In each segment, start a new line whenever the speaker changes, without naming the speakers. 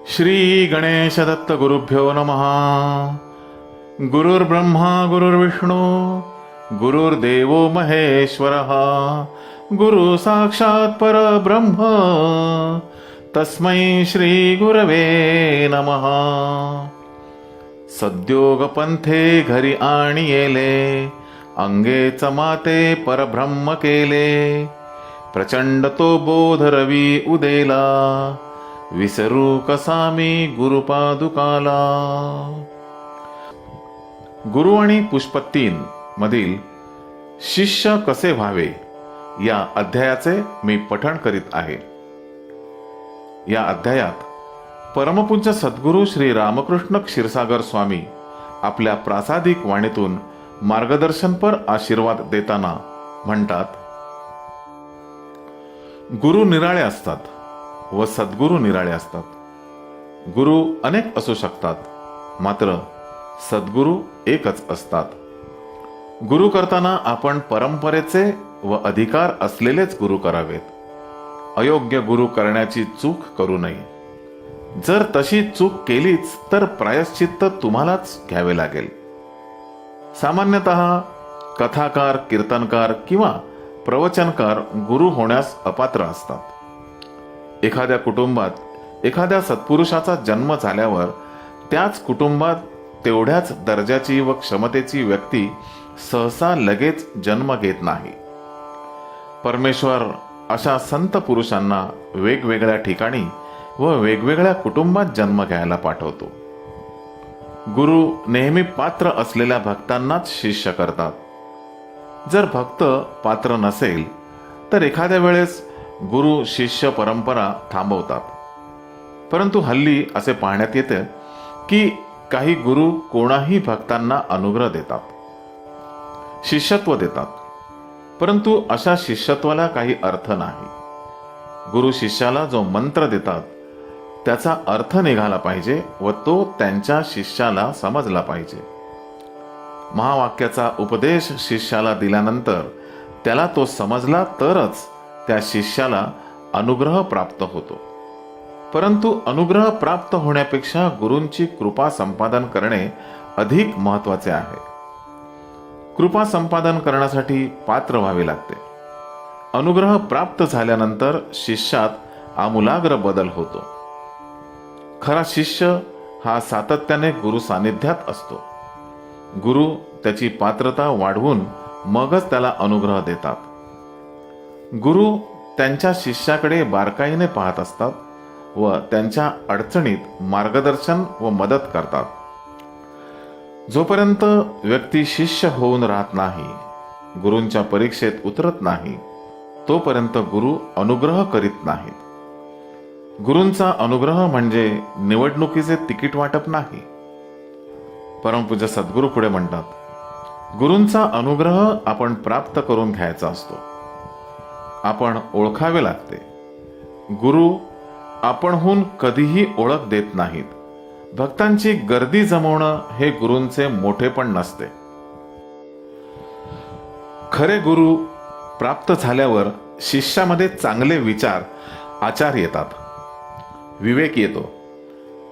श्री गणेश दत्त गुरुभ्यो नमः. गुरुर्ब्रह्मा गुरुर्विष्णू गुरुर्देवो महेश्वरः गुरु साक्षात् परब्रह्म तस्मै श्री गुरवे नमः. सद्योगपंथे घरी आणिले अंगे चमाते परब्रह्म केले. प्रचंड तो बोध रवी उदेला विसरू कसा मी गुरुपादुकाला. गुरु आणि पुष्प 3 मधील शिष्य कसे व्हावे या अध्यायाचे मी पठण करीत आहे. या अध्यायात परमपूज्य सद्गुरू श्री रामकृष्ण क्षीरसागर स्वामी आपल्या प्रासादिक वाणीतून मार्गदर्शनपर आशीर्वाद देताना म्हणतात, गुरु निराळे असतात व सद्गुरू निराळे असतात. गुरु अनेक असू शकतात, मात्र सद्गुरू एकच असतात. गुरु करताना आपण परंपरेचे व अधिकार असलेलेच गुरु करावेत. अयोग्य गुरु करण्याची चूक करू नये. जर तशी चूक केलीच तर प्रायश्चित्त तुम्हालाच घ्यावे लागेल. सामान्यतः कथाकार, कीर्तनकार किंवा प्रवचनकार गुरु होण्यास अपात्र असतात. एखाद्या कुटुंबात एखाद्या सत्पुरुषाचा जन्म झाल्यावर त्याच कुटुंबात तेवढ्याच दर्जाची व क्षमतेची व्यक्ती सहसा लगेच जन्म घेत नाही. परमेश्वर अशा संत पुरुषांना वेगवेगळ्या ठिकाणी व वेगवेगळ्या कुटुंबात जन्म घ्यायला पाठवतो. गुरु नेहमी पात्र असलेल्या भक्तांनाच शिष्य करतात. जर भक्त पात्र नसेल तर एखाद्या वेळेस गुरु शिष्य परंपरा थांबवतात. परंतु हल्ली असे पाहण्यात येते की काही गुरु कोणाही भक्तांना अनुग्रह देतात, शिष्यत्व देतात. परंतु अशा शिष्यत्वाला काही अर्थ नाही. गुरु शिष्याला जो मंत्र देतात त्याचा अर्थ निघाला पाहिजे व तो त्यांच्या शिष्याला समजला पाहिजे. महावाक्याचा उपदेश शिष्याला दिल्यानंतर त्याला तो समजला तरच त्या शिष्याला अनुग्रह प्राप्त होतो. परंतु अनुग्रह प्राप्त होण्यापेक्षा गुरूंची कृपा संपादन करणे अधिक महत्त्वाचे आहे. कृपा संपादन करण्यासाठी पात्र व्हावे लागते. अनुग्रह प्राप्त झाल्यानंतर शिष्यात आमूलाग्र बदल होतो. खरा शिष्य हा सातत्याने गुरु सानिध्यात असतो. गुरु त्याची पात्रता वाढवून मगच त्याला अनुग्रह देतात. गुरु त्यांच्या शिष्याकडे बारकाईने पाहत असतात व त्यांच्या अडचणीत मार्गदर्शन व मदत करतात. जोपर्यंत व्यक्ती शिष्य होऊन राहत नाही, गुरूंच्या परीक्षेत उतरत नाही, तोपर्यंत गुरु अनुग्रह करीत नाहीत. गुरूंचा अनुग्रह म्हणजे निवडणुकीचे तिकीट वाटप नाही. परमपूज्य सद्गुरू पुढे म्हणतात, गुरूंचा अनुग्रह आपण प्राप्त करून घ्यायचा असतो. आपण ओळखावे लागते. गुरु आपणहून कधीही ओळख देत नाहीत. भक्तांची गर्दी जमवणं हे गुरूंचे मोठेपण नसते. खरे गुरु प्राप्त झाल्यावर शिष्यामध्ये चांगले विचार, आचार येतात, विवेक येतो.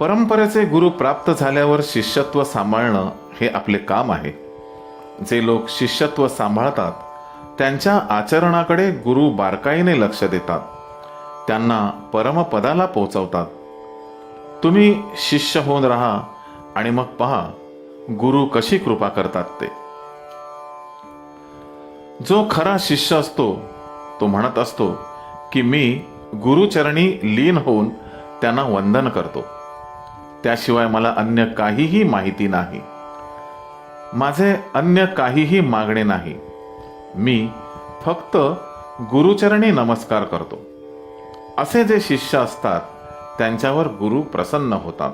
परंपरेचे गुरु प्राप्त झाल्यावर शिष्यत्व सांभाळणं हे आपले काम आहे. जे लोक शिष्यत्व सांभाळतात त्यांच्या आचरणाकडे गुरु बारकाईने लक्ष देतात, त्यांना परमपदाला पोहोचवतात. तुम्ही शिष्य होऊन राहा आणि मग पहा गुरु कशी कृपा करतात ते. जो खरा शिष्य असतो तो म्हणत असतो की मी गुरुचरणी लीन होऊन त्यांना वंदन करतो. त्याशिवाय मला अन्य काहीही माहिती नाही. माझे अन्य काहीही मागणे नाही. मी फक्त गुरुचरणी नमस्कार करतो. असे जे शिष्य असतात त्यांच्यावर गुरु प्रसन्न होतात.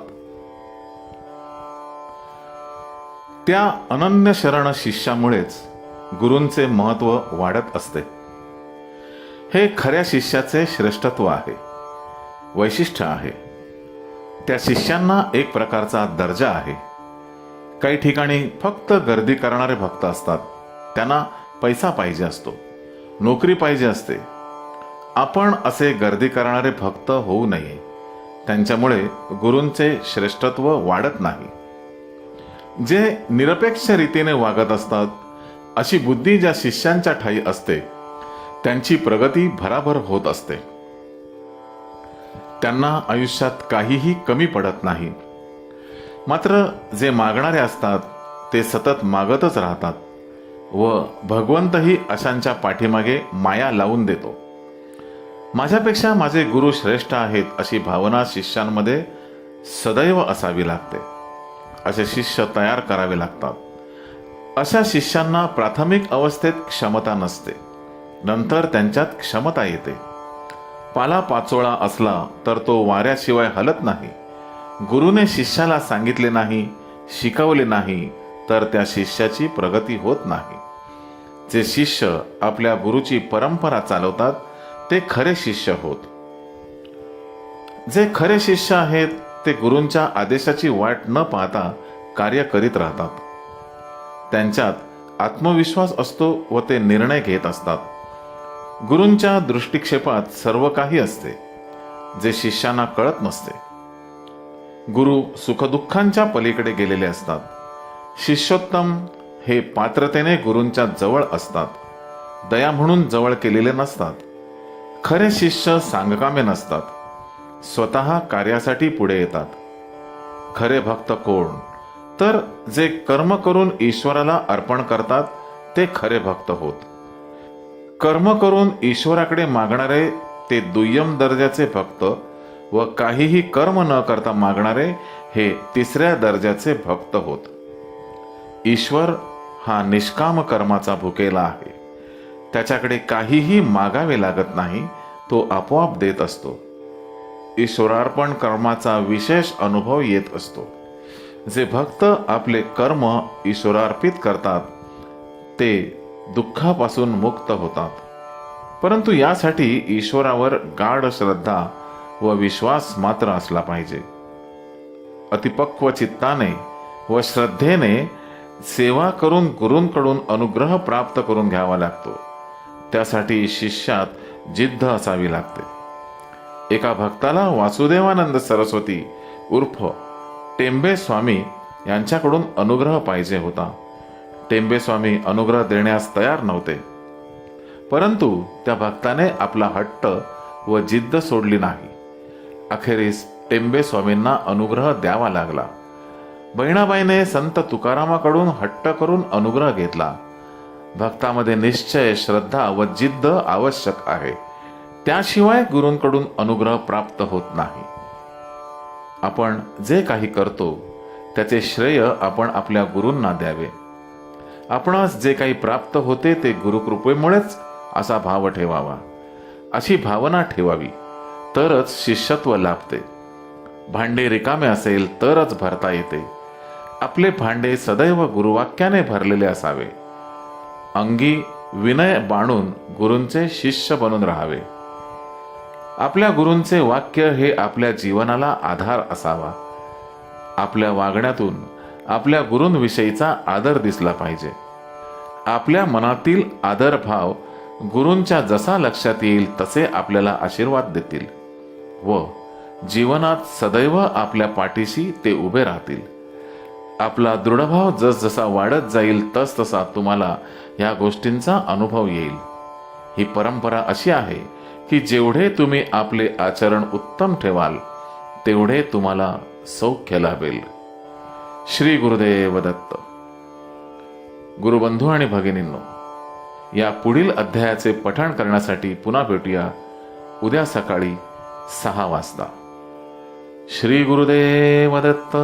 त्या अनन्य शरण शिष्यामुळेच गुरूंचे महत्त्व वाढत असते. हे खऱ्या शिष्याचे श्रेष्ठत्व आहे, वैशिष्ट्य आहे. त्या शिष्यांना एक प्रकारचा दर्जा आहे. काही ठिकाणी फक्त गर्दी करणारे भक्त असतात. त्यांना पैसा पाहिजे असतो, नोकरी पाहिजे असते. आपण असे गर्दी करणारे भक्त होऊ नये. त्यांच्यामुळे गुरूंचे श्रेष्ठत्व वाढत नाही. जे निरपेक्ष रीतीने वागत असतात, अशी बुद्धी ज्या शिष्यांच्या ठायी असते, त्यांची प्रगती भराभर होत असते. त्यांना आयुष्यात काहीही कमी पडत नाही. मात्र जे मागणारे असतात ते सतत मागतच राहतात व भगवंतही अशांच्या पाठीमागे माया लावून देतो. माझ्यापेक्षा माझे गुरु श्रेष्ठ आहेत अशी भावना शिष्यांमध्ये सदैव असावी लागते. असे शिष्य तयार करावे लागतात. अशा शिष्यांना प्राथमिक अवस्थेत क्षमता नसते, नंतर त्यांच्यात क्षमता येते. पाला पाचोळा असला तर तो वाऱ्याशिवाय हलत नाही. गुरुने शिष्याला सांगितले नाही, शिकवले नाही तर त्या शिष्याची प्रगती होत नाही. जे शिष्य आपल्या गुरुची परंपरा चालवतात ते खरे शिष्य होत. जे खरे शिष्य आहेत ते गुरूंच्या आदेशाची वाट न पाहता कार्य करीत राहतात. त्यांच्यात आत्मविश्वास असतो व ते निर्णय घेत असतात. गुरूंच्या दृष्टिक्षेपात सर्व काही असते जे शिष्यांना कळत नसते. गुरु सुखदुःखांच्या पलीकडे गेलेले असतात. शिष्योत्तम हे पात्रतेने गुरूंच्या जवळ असतात, दया म्हणून जवळ केलेले नसतात. खरे शिष्य सांगकामे नसतात, स्वतः कार्यासाठी पुढे येतात. खरे भक्त कोण? तर जे कर्म करून ईश्वराला अर्पण करतात ते खरे भक्त होत. कर्म करून ईश्वराकडे मागणारे ते दुय्यम दर्जाचे भक्त व काहीही कर्म न करता मागणारे हे तिसऱ्या दर्जाचे भक्त होत. ईश्वर हा निष्काम कर्माचा भुकेला आहे. त्याच्याकडे काहीही मागावे लागत नाही, तो आपोआप देत असतो. ईश्वरार्पण कर्माचा विशेष अनुभव येत असतो. जे भक्त आपले कर्म ईश्वरार्पित करतात ते दुःखापासून मुक्त होतात. परंतु यासाठी ईश्वरावर गाढ श्रद्धा व विश्वास मात्र असला पाहिजे. अतिपक्व चित्ताने व श्रद्धेने सेवा करून गुरूंकडून अनुग्रह प्राप्त करून घ्यावा लागतो. त्यासाठी शिष्यात जिद्द असावी लागते. एका भक्ताला वासुदेवानंद सरस्वती उर्फ टेंबे स्वामी यांच्याकडून अनुग्रह पाहिजे होता. टेंबे स्वामी अनुग्रह देण्यास तयार नव्हते, परंतु त्या भक्ताने आपला हट्ट व जिद्द सोडली नाही. अखेरीस टेंबे स्वामींना अनुग्रह द्यावा लागला. बहिणाबाईने संत तुकारामाकडून हट्ट करून अनुग्रह घेतला. भक्तामध्ये निश्चय, श्रद्धा व जिद्द आवश्यक आहे. त्याशिवाय गुरूंकडून अनुग्रह प्राप्त होत नाही. आपण जे काही करतो त्याचे श्रेय आपण आपल्या गुरूंना द्यावे. आपणास जे काही प्राप्त होते ते गुरुकृपेमुळेच असा भाव ठेवावा. अशी भावना ठेवावी, तरच शिष्यत्व लाभते. भांडे रिकामे असेल तरच भरता येते. आपले भांडे सदैव गुरुवाक्याने भरलेले असावे. अंगी विनय बाणून गुरूंचे शिष्य बनून राहावे. आपल्या गुरूंचे वाक्य हे आपल्या जीवनाला आधार असावा. आपल्या वागण्यातून आपल्या गुरूंविषयीचा आदर दिसला पाहिजे. आपल्या मनातील आदरभाव गुरूंच्या जसा लक्षात येईल तसे आपल्याला आशीर्वाद देतील व जीवनात सदैव आपल्या पाठीशी ते उभे राहतील. आपला दृढभाव जसजसा वाढत जाईल तसतसा तुम्हाला या गोष्टींचा अनुभव येईल. ही परंपरा अशी आहे की जेवढे तुम्ही आपले आचरण उत्तम ठेवाल तेवढे तुम्हाला सौख्य लाभेल. श्री गुरुदेव दत्त. गुरुबंधू आणि भगिनींनो, या पुढील अध्यायाचे पठण करण्यासाठी पुन्हा भेटूया उद्या सकाळी 6 वाजता. श्री गुरुदेव दत्त.